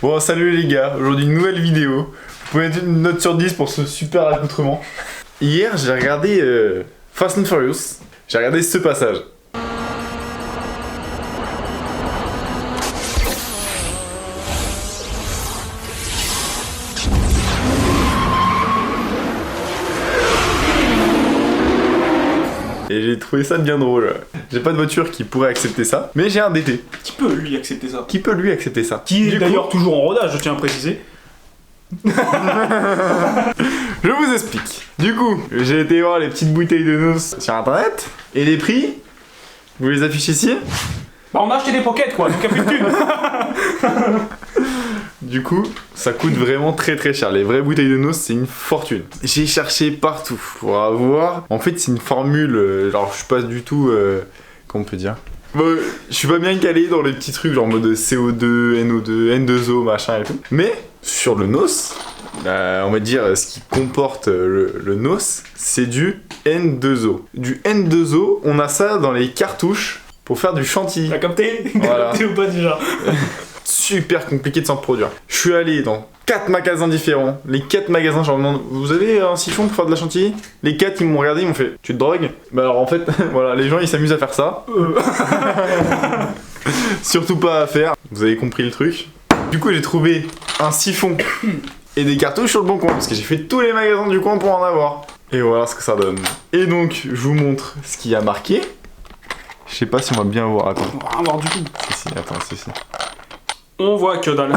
Bon, salut les gars, aujourd'hui une nouvelle vidéo. Vous pouvez mettre une note sur 10 pour ce super accoutrement. Hier, j'ai regardé Fast and Furious. J'ai regardé ce passage. Et j'ai trouvé ça bien drôle. J'ai pas de voiture qui pourrait accepter ça, mais j'ai un DT. Qui peut lui accepter ça? Qui peut lui accepter ça? Qui est d'ailleurs toujours en rodage, je tiens à préciser. Je vous explique. Du coup, j'ai été voir les petites bouteilles de noces sur internet. Et les prix, vous les affichez ici. Bah on a acheté des pockets quoi, donc y'a plus de thunes. Du coup, ça coûte vraiment très très cher. Les vraies bouteilles de noces, c'est une fortune. J'ai cherché partout pour avoir... En fait, c'est une formule... genre, je suis pas du tout... comment on peut dire? Bon, je suis pas bien calé dans les petits trucs, genre en mode CO2, NO2, N2O, machin et tout. Mais, sur le NOS, on va dire, ce qui comporte le NOS, c'est du N2O. Du N2O, on a ça dans les cartouches pour faire du chantilly. T'as capté? Voilà. Capté ou pas déjà? Super compliqué de s'en produire. Je suis allé dans 4 magasins différents. Les 4 magasins, je leur demande, vous avez un siphon pour faire de la chantilly? Les 4 ils m'ont regardé, ils m'ont fait, tu te drogues? Bah alors en fait, voilà, les gens ils s'amusent à faire ça. Surtout pas à faire. Vous avez compris le truc. Du coup j'ai trouvé un siphon et des cartouches sur le bon coin parce que j'ai fait tous les magasins du coin pour en avoir. Et voilà ce que ça donne. Et donc je vous montre ce qu'il y a marqué. Je sais pas si on va bien voir. Attends. On va rien voir du tout. Si, attends, si. On voit que dalle.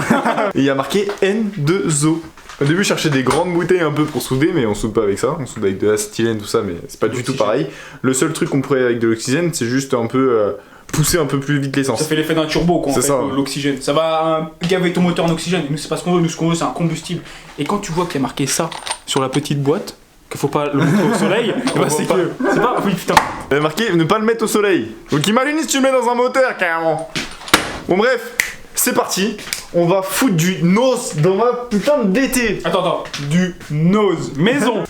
Et il y a marqué N2O. Au début, je cherchais des grandes bouteilles un peu pour souder, mais on soude pas avec ça. On soude avec de l'acétylène, tout ça, mais c'est pas du tout pareil. Le seul truc qu'on pourrait avec de l'oxygène, c'est juste un peu pousser un peu plus vite l'essence. Ça fait l'effet d'un turbo quoi, en fait, ça. l'oxygène. Ça va gaver ton moteur en oxygène. Nous, c'est pas ce qu'on veut. Nous, ce qu'on veut, c'est un combustible. Et quand tu vois qu'il y a marqué ça sur la petite boîte, qu'il faut pas le mettre au soleil, bah c'est que. C'est pas. Oui, putain. Il y a marqué ne pas le mettre au soleil. Donc imagine si tu le mets dans un moteur, carrément. Bon, bref, c'est parti. On va foutre du nose dans ma putain d'été. Attends. Du nose maison.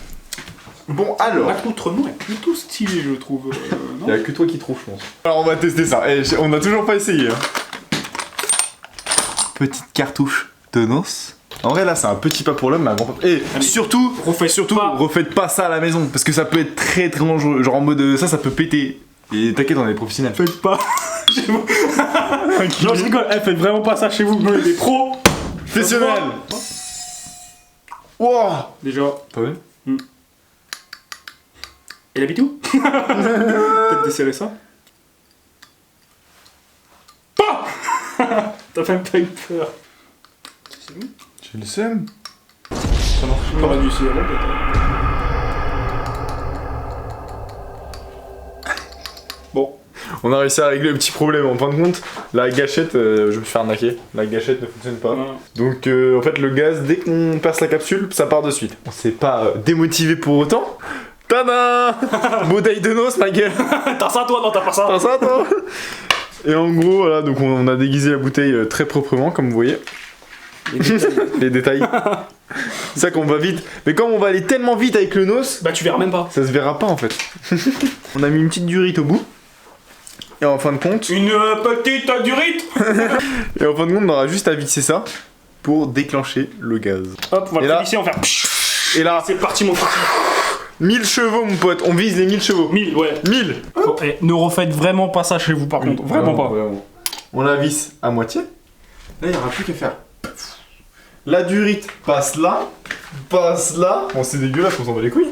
Bon, alors. L'accoutrement est plutôt stylé, je trouve. Non, Il y a que toi qui trouves, je pense. Alors, on va tester ça. Et on a toujours pas essayé. Hein. Petite cartouche de noces. En vrai, là, c'est un petit pas pour l'homme, mais un grand pas. Et surtout, refaites pas ça à la maison. Parce que ça peut être très très dangereux. Genre en mode ça peut péter. Et t'inquiète, on est professionnels. Faites pas chez vous. Non, je rigole, faites vraiment pas ça chez vous. Nous, les pros. Professionnels. Wow. Déjà. T'as vu? Et la bitou? Peut-être desserrer ça. Pas. T'as même pas eu peur. C'est bon? J'ai le seum. Ça marche pas. T'aurais dû essayer avant peut-être. Bon. On a réussi à régler le petit problème. En fin de compte, la gâchette, je me suis fait arnaquer. La gâchette ne fonctionne pas. Donc, en fait, le gaz, dès qu'on perce la capsule, ça part de suite. On s'est pas démotivé pour autant. Tada. Bouteille de noces, ma gueule. T'as ça toi? Non, t'as pas ça. T'as ça, toi? Et en gros, voilà, donc on a déguisé la bouteille très proprement, comme vous voyez. Les détails. C'est ça qu'on va vite. Mais comme on va aller tellement vite avec le noce, bah tu verras même pas. ça se verra pas en fait. On a mis une petite durite au bout. Et en fin de compte. Une petite durite. Et en fin de compte, on aura juste à visser ça pour déclencher le gaz. Hop, on va le visser, on va faire. Et là, c'est parti mon petit. 1000 chevaux mon pote, on vise les 1000 chevaux. 1000, ouais. 1000. Oh, ne refaites vraiment pas ça chez vous par contre, vraiment pas. Vraiment. On la visse à moitié. Là, il n'y aura plus qu'à faire. La durite passe là. Bon, c'est dégueulasse, on s'en bat les couilles.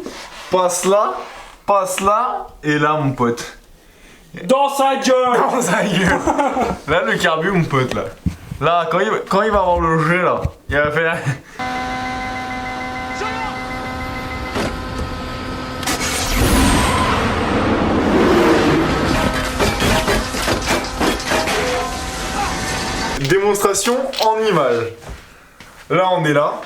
Passe là. Et là, mon pote. Dans sa gueule. Dans sa gueule. Là, le carbu, mon pote, là. Là, quand il va avoir le jet, là, il va faire... Démonstration en image. Là, on est là.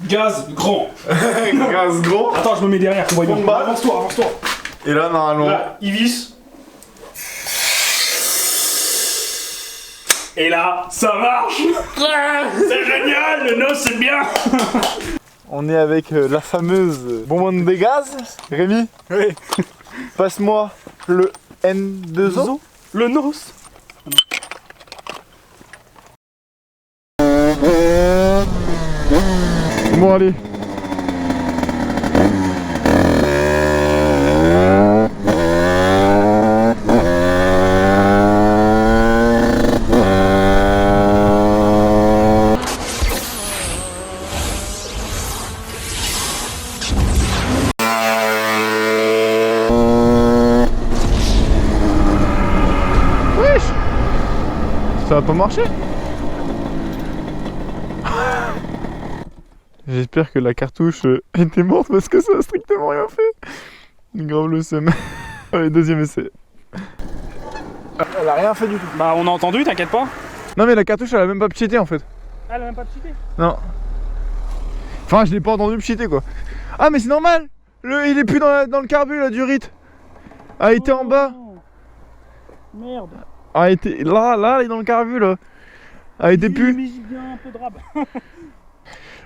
Gaz grand. Gaz gros. Attends, je me mets derrière, qu'on voit bien. Avance-toi. Et là, normalement... Là, il visse. Et là, ça marche. C'est génial, le nose, c'est bien. On est avec la fameuse bonbonne de gaz. Rémi, Oui. passe-moi le N2O. Le nose. Bon allez. Ça va pas marcher. J'espère que la cartouche était morte parce que ça a strictement rien fait. Grave le seum. Allez, deuxième essai. Elle a rien fait du tout. Bah on a entendu, t'inquiète pas. Non mais la cartouche elle a même pas pchité en fait. Elle a même pas pchité. Non. Enfin je l'ai pas entendu pchiter quoi. Ah mais c'est normal. Il est plus dans le carbu là du rite. A été en bas. Merde. A été. Là il est dans le carbu là. A été plus. Mais j'ai bien un peu de rab.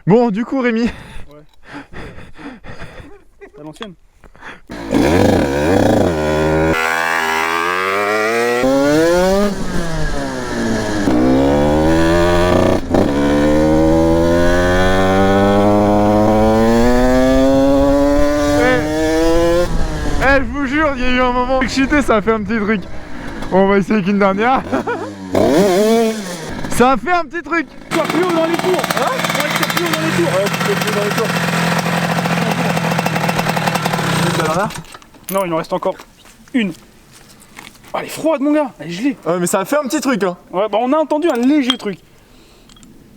Bon du coup Rémi. Ouais. À l'ancienne. Je vous jure, il y a eu un moment où cheaté, ça a fait un petit truc. Bon, on va essayer qu'une dernière. Ça a fait un petit truc. Sois plus haut dans les tours. Hein? Ouais, sois plus haut dans les tours. Ouais, tu peux plus dans les tours. Non, il en reste encore une. Oh, elle est froide, mon gars. Elle est gelée. Ouais, mais ça a fait un petit truc, hein. Ouais, bah on a entendu un léger truc.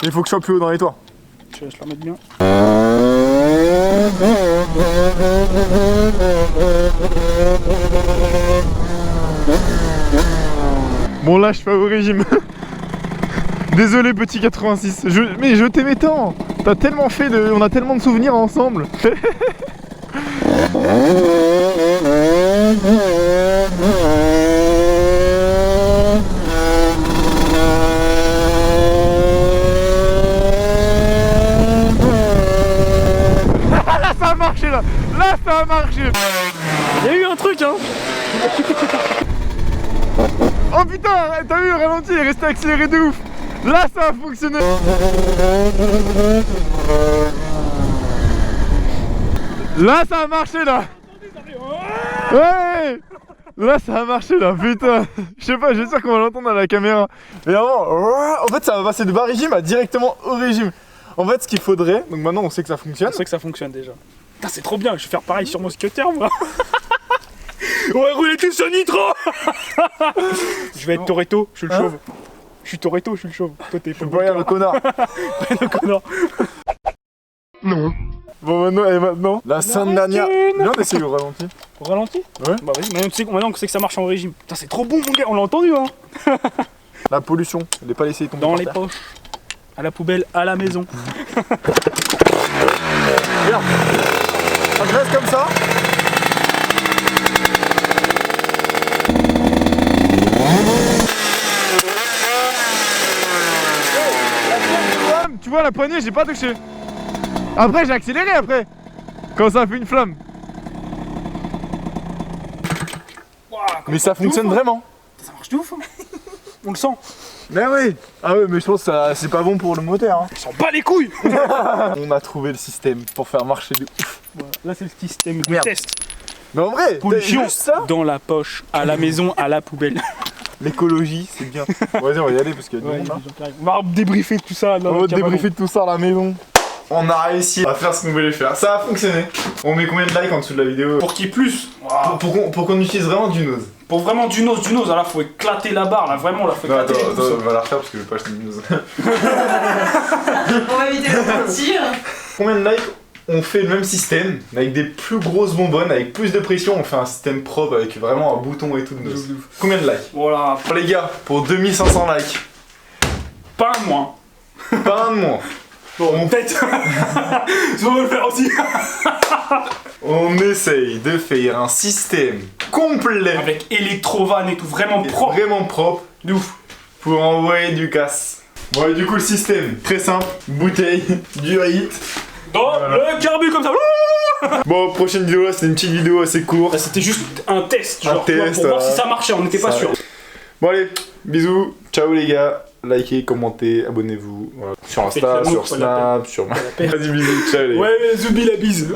Il faut que je sois plus haut dans les toits. Je laisse la remettre bien. Bon, là, je fais au régime. Désolé, petit 86. Mais je t'aimais tant. T'as tellement fait de. On a tellement de souvenirs ensemble. Là, ça a marché, là. Là, ça a marché. Il y a eu un truc, hein. Oh putain, t'as vu, ralenti, il est resté accéléré de ouf. Là, ça a fonctionné. Là, ça a marché, là. Ouais. Là, ça a marché, là, putain. Je sais pas, j'espère qu'on va l'entendre à la caméra. Mais vraiment, en fait, ça va passer de bas régime à directement au régime. En fait, ce qu'il faudrait, donc maintenant, on sait que ça fonctionne. On sait que ça fonctionne déjà. Putain, c'est trop bien, je vais faire pareil sur mon scooter, moi. On va rouler tout sur nitro. Je vais être Toretto, je suis le chauve. Je suis Toretto, je suis le chauve. Toi, t'es Brian le connard. le connard. Non. Bon, maintenant, la scène dernière. Viens, on essaye au ralenti. Au ralenti? Ouais. Bah vas-y, maintenant on sait que ça marche en régime. Putain, c'est trop bon, mon gars, on l'a entendu, hein. La pollution, je l'ai pas laissé tomber. Dans les poches, à la poubelle, à la maison. Regarde. Ça se reste comme ça. Tu vois la poignée, j'ai pas touché. Après j'ai accéléré après. Quand ça a fait une flamme. Wow, mais ça fonctionne vraiment. Ça marche de ouf, hein. On le sent. Mais oui. Ah ouais, mais je pense que c'est pas bon pour le moteur. Hein. On s'en bat les couilles. On a trouvé le système pour faire marcher de ouf. Voilà. Là c'est le système de Merde. test. Mais en vrai, Pollution juste ça. dans la poche, à la maison, à la poubelle. L'écologie, c'est bien. Vas-y, on va y aller parce qu'il y a du monde là. On va débriefer tout ça. Là, On va débriefer de tout ça à la maison. On a réussi à faire ce qu'on voulait faire. Ça a fonctionné. On met combien de likes en dessous de la vidéo? Pour qu'il y ait plus. Wow. Pour qu'on utilise vraiment du nose. Pour vraiment du nose, là faut éclater la barre, là vraiment, là faut Non, éclater attends, on va la refaire parce que je vais pas acheter de nose. On va éviter de mentir. Combien de likes? On fait le même système, avec des plus grosses bonbonnes, avec plus de pression, on fait un système propre avec vraiment un bouton et tout de nose. Combien de likes? Voilà. Pour les gars, pour 2500 likes. Pas un de moins. Pas un de moins. Bon, peut-être. On va le faire aussi. On essaye de faire un système complet. Avec électrovan et tout, vraiment propre. Vraiment propre. De ouf. Pour envoyer du casse. Bon et du coup le système, très simple, bouteille, du hit. Dans le carbu comme ça. Bon, prochaine vidéo là, c'était une petite vidéo assez courte. Là, c'était juste un test, Un genre, test, pour voir si ça marchait, on n'était pas sûr. Bon allez, bisous, ciao les gars. likez, commentez, abonnez-vous. Voilà. Sur Faites Insta, l'amour, sur pas la Snap, sur... Pas la peine. Vas-y, bisous, ciao les gars. Ouais, Zoubi la bise.